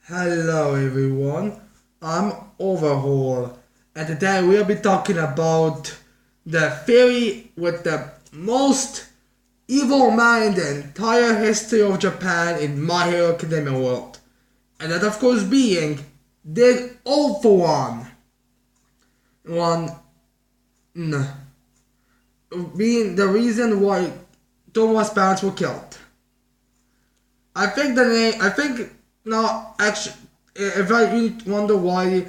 Hello everyone, I'm Overhaul, and today we'll be talking about the fairy with the most evil man in the entire history of Japan in My Hero Academia world. And that of course being the All For One. One being the reason why Tomo's parents were killed. I think now actually, if I really wonder why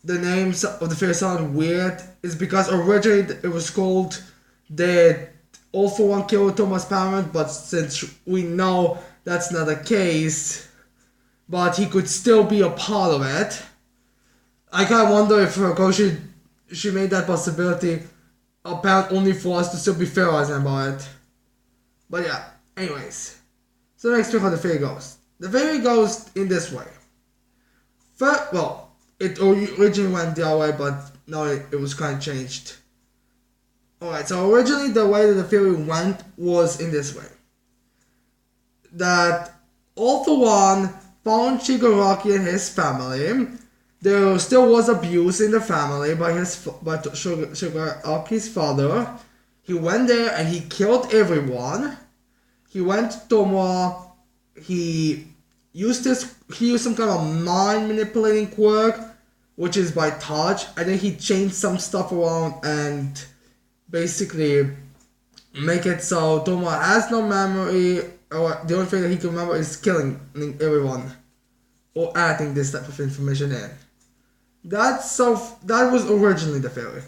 the names of the fair sound weird, is because originally it was called the All For One killed Thomas Parent, but since we know that's not the case, but he could still be a part of it. I kind of wonder if Koshi she made that possibility apparent only for us to still be theorizing about it. But yeah, anyways. So let's explain how the fairy goes. The fairy goes in this way. First, well, it originally went the other way, but now it was kind of changed. Alright, so originally the way that the fairy went was in this way. That All For One found Shigaraki and his family. There still was abuse in the family by Shigaraki's father. He went there and he killed everyone. He went to Tumara. He used some kind of mind manipulating quirk, which is by touch, and then he changed some stuff around and basically make it so Tumara has no memory, or the only thing that he can remember is killing everyone or adding this type of information in. That was originally the theory.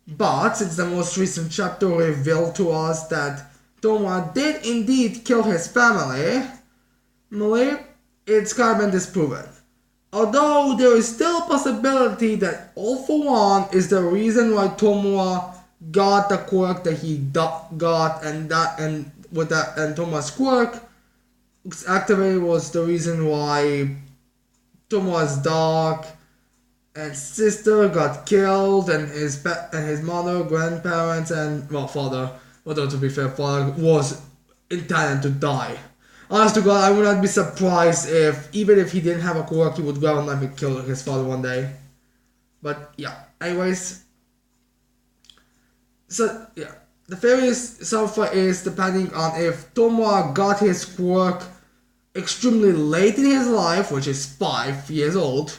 But since the most recent chapter revealed to us that Tumara did indeed kill his family, it's kind of been disproven. Although there is still a possibility that All For One is the reason why Tumara got the quirk that he got, and Tumara's quirk activated was the reason why Tumara's dog and sister got killed, and his mother, grandparents, and father. Although to be fair, father was intended to die. Honest to God, I would not be surprised if, even if he didn't have a quirk, he would go and let me kill his father one day. But yeah, anyways. So yeah, the theory so far is depending on if Tumara got his quirk extremely late in his life, which is 5 years old,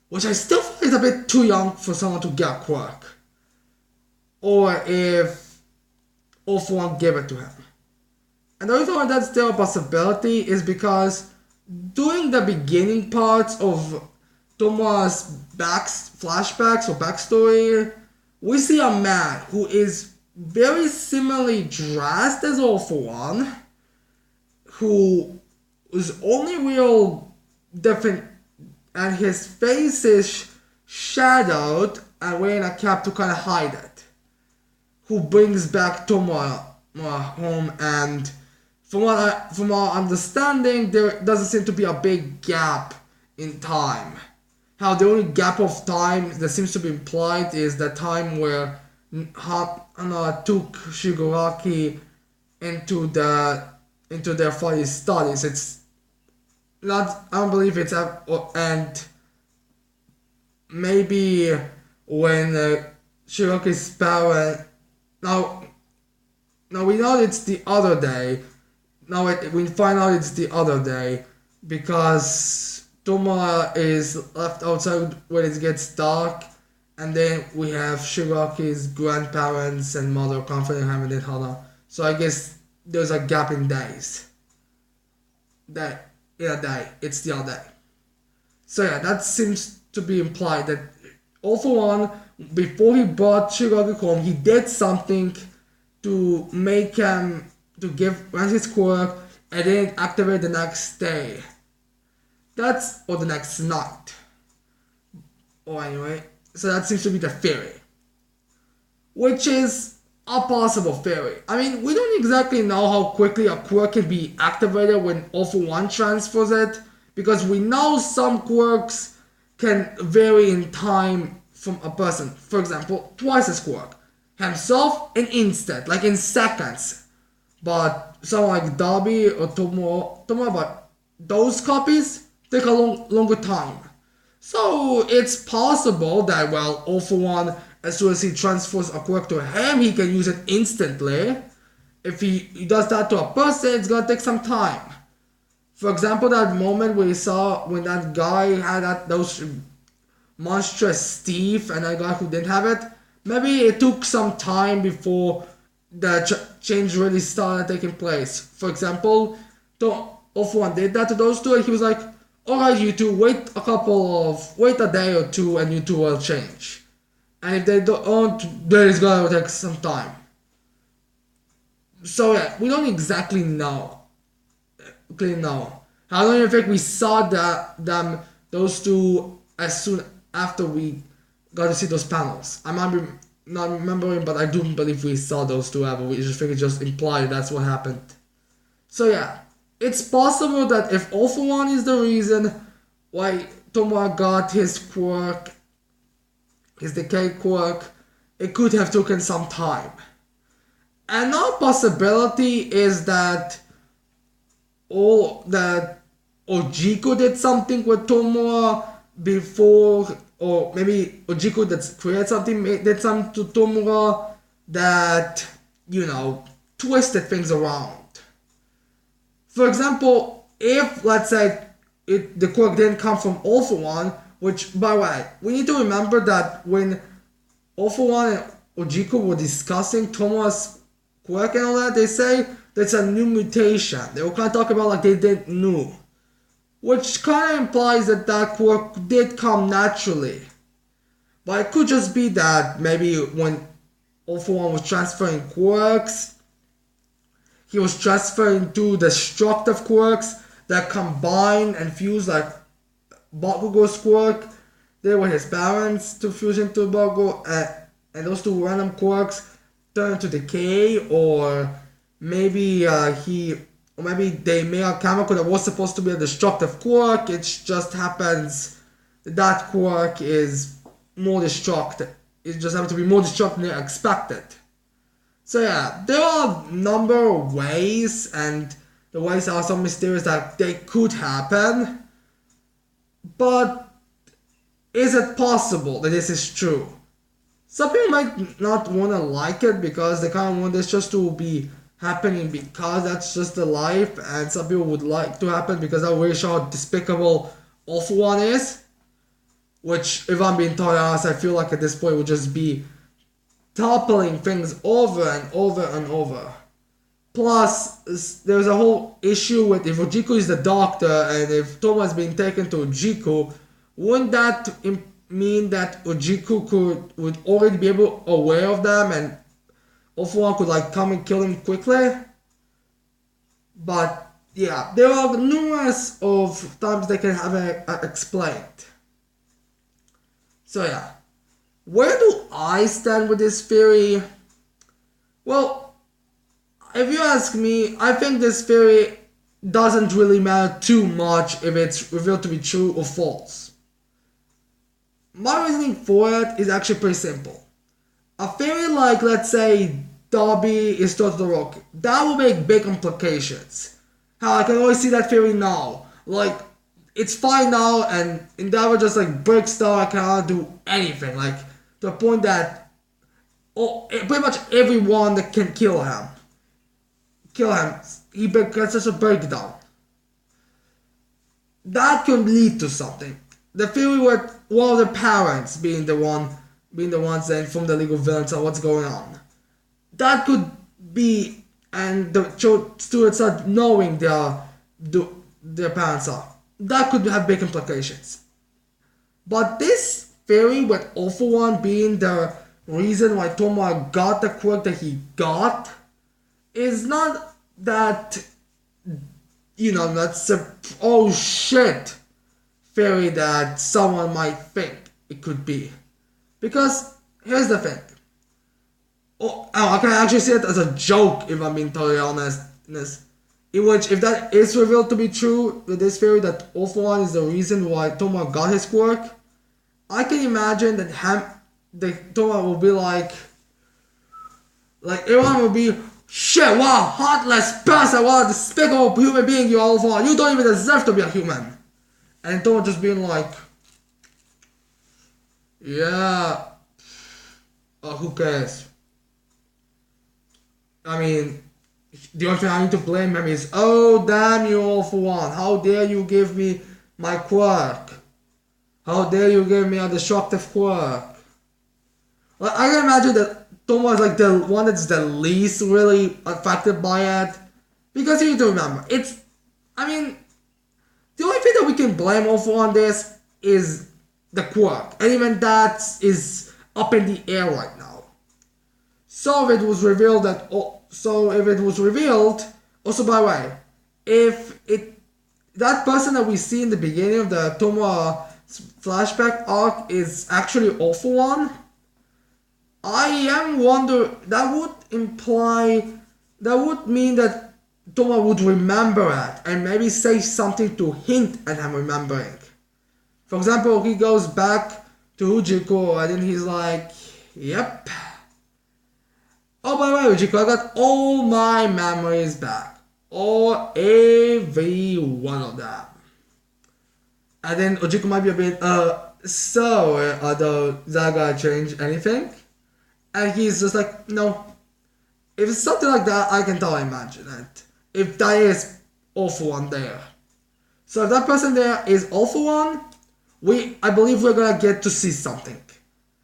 which I still feel is a bit too young for someone to get a quirk. Or if All For One gave it to him. And the reason why that's still a possibility is because during the beginning parts of Tumara's flashbacks or backstory, we see a man who is very similarly dressed as All For One, who is only real different, and his face is shadowed and wearing a cap to kind of hide it, who brings back Tumara home. And from our understanding, there doesn't seem to be a big gap in time. How the only gap of time that seems to be implied is the time where Hana took Shigaraki into their father's studies. It's not, I don't believe it's and maybe when Shigaraki's parent. Now we know it's the other day. Now we find out it's the other day because Tumara is left outside when it gets dark, and then we have Shigaraki's grandparents and mother comforting him in Hana. So I guess there's a gap in days. It's the other day. So yeah, that seems to be implied that All For One, before he brought Shigaraki home, he did something to make him to grant his quirk, and then activate the next day. Or the next night. Or anyway, so that seems to be the theory, which is a possible theory. I mean, we don't exactly know how quickly a quirk can be activated when All For One transfers it, because we know some quirks can vary in time from a person. For example, twice his quirk. Himself in instant, like in seconds. But someone like Darby or Tomo, but those copies take a longer time. So it's possible that, well, All For One, as soon as he transfers a quirk to him, he can use it instantly. If he does that to a person, it's gonna take some time. For example, that moment we saw when that guy had those monstrous teeth and that guy who didn't have it, maybe it took some time before the change really started taking place. For example, All For One did that to those two and he was like, alright you two, wait a day or two and you two will change. And if they don't, then it's gonna take some time. So yeah, we don't exactly know. I don't even think we saw those two as soon after we got to see those panels. I might be not remembering, but I do believe we saw those two ever. We just think it just implied that's what happened. So yeah, it's possible that if All For One is the reason why Tumara got his quirk, his decay quirk, it could have taken some time. Another possibility is that Ojiko did something with Tumara before, or maybe Ojiko that created something, did something to Tumara that, twisted things around. For example, if, let's say, the quirk didn't come from All For One, which, by the way, we need to remember that when All For One and Ojiko were discussing Tumara's quirk and all that, they say that's a new mutation. They were kind of talking about like they didn't know. Which kind of implies that that quirk did come naturally. But it could just be that maybe when All For One was transferring quirks, he was transferring two destructive quirks that combine and fuse like Bakugo's quirk. They were his parents to fuse into Bakugo, and those two random quirks turn to decay, or maybe they made a chemical that was supposed to be a destructive quirk. It just happens that quirk is more destructive. It just happens to be more destructive than expected. So yeah, there are a number of ways, and the ways are so mysterious that they could happen. But is it possible that this is true? Some people might not want to like it because they kind of want this just to be happening because that's just the life, and some people would like to happen because that really show how despicable All For One is. Which, if I'm being totally honest, I feel like at this point would just be toppling things over and over and over. Plus, there's a whole issue with if Ojiko is the doctor and if Toma is being taken to Ojiko, wouldn't that mean that Ojiko would already be aware of them and All For One could like come and kill him quickly? But yeah, there are numerous of times they can have it explained. So yeah, where do I stand with this theory? Well, if you ask me, I think this theory doesn't really matter too much if it's revealed to be true or false. My reasoning for it is actually pretty simple. A theory like, let's say, Dobby is Totodoroki, that will make big implications. How I can always see that theory now. Like, it's fine now, and Endeavor just like breaks down, I cannot do anything. Like, to the point that pretty much everyone that can kill him, he gets such a breakdown. That could lead to something. The theory with one of the parents being the ones that inform the League of Villains on what's going on. That could be, and the students are knowing their parents are. That could have big implications. But this theory with All For One being the reason why Tumara got the quirk that he got is not that, that's a oh shit theory that someone might think it could be. Because here's the thing. I can actually see it as a joke if I'm being totally honest. In which, if that is revealed to be true with this theory that All For One is the reason why Tumara got his quirk, I can imagine that Tumara will be like everyone will be, shit, wow, heartless bastard, what a despicable human being you are, All For One. You don't even deserve to be a human. And Tomoa just being like, yeah, who cares? I mean, the only thing I need to blame him is, oh damn you all for one, how dare you give me my quirk? How dare you give me a destructive quirk? Like, I can imagine that Tomoa is like the one that's the least really affected by it. Because you need to remember, I mean, the only thing that we can blame Ofo on this is the quirk. And even that is up in the air right now. So if it was revealed also by the way, that person that we see in the beginning of the Tomoa flashback arc is actually Ofo one, I am wondering, that would mean that Tomoa would remember it and maybe say something to hint at him remembering. For example, he goes back to Ujiko and then he's like, yep. Oh, by the way, Ujiko, I got all my memories back. Every one of them. And then Ujiko might be a bit, so, is that gonna change anything? And he's just like, no. If it's something like that, I can totally imagine it. If that is all for one there. So if that person there is all for one, I believe we're gonna get to see something.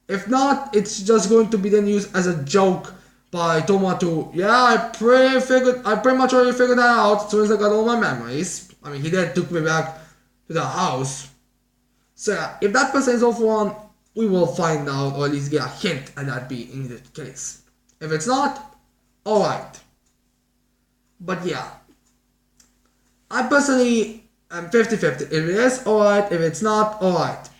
If not, it's just going to be then used as a joke by Tomoa to, yeah, I pretty much already figured that out as soon as I got all my memories. I mean, he then took me back to the house. So yeah, if that person is all for one, we will find out, or at least get a hint at that being the case. If it's not, alright. But yeah, I personally am 50-50. If it is, alright. If it's not, alright.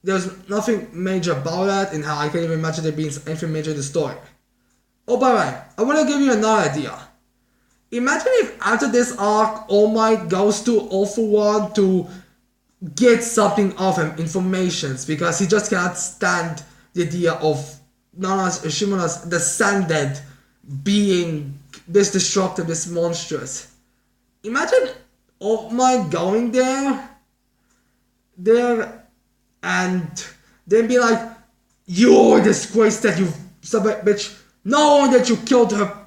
There's nothing major about it, and how I can't even imagine there being anything major in the story. Oh, by the way, I want to give you another idea. Imagine if after this arc, All Might goes to All For One to get something of him, informations, because he just cannot stand the idea of Shimona's descendant being this destructive, this monstrous. Imagine All Might going there, and then be like, you're a disgrace that you son of a bitch, knowing that you killed her,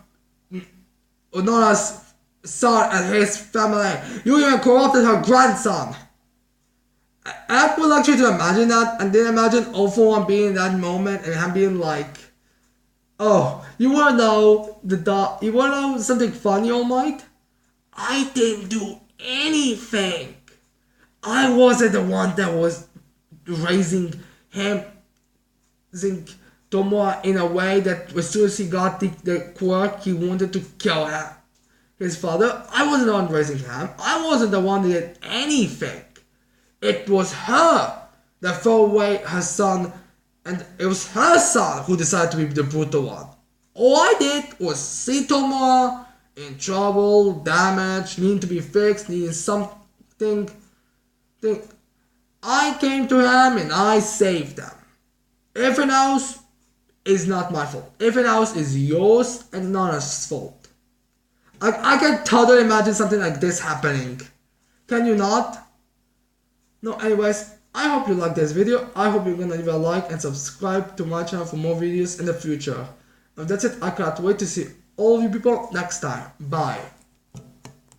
Unona's son and his family. You even corrupted her grandson. I would like you to imagine that, and then imagine All For One being in that moment and him being like, oh, you wanna know something funny, All Might? I didn't do anything. I wasn't the one that was raising Tomoa in a way that as soon as he got the quirk, he wanted to kill his father. I wasn't the one raising him. I wasn't the one that did anything. It was her that threw away her son, and it was her son who decided to be the brutal one. All I did was see Tomoa in trouble, damaged, needing to be fixed, needing something. I came to him and I saved them. Everything else is not my fault. Everything else is yours and Nana's fault. I can totally imagine something like this happening. Can you not? No, anyways, I hope you liked this video. I hope you're gonna leave a like and subscribe to my channel for more videos in the future. If that's it, I can't wait to see all of you people next time. Bye.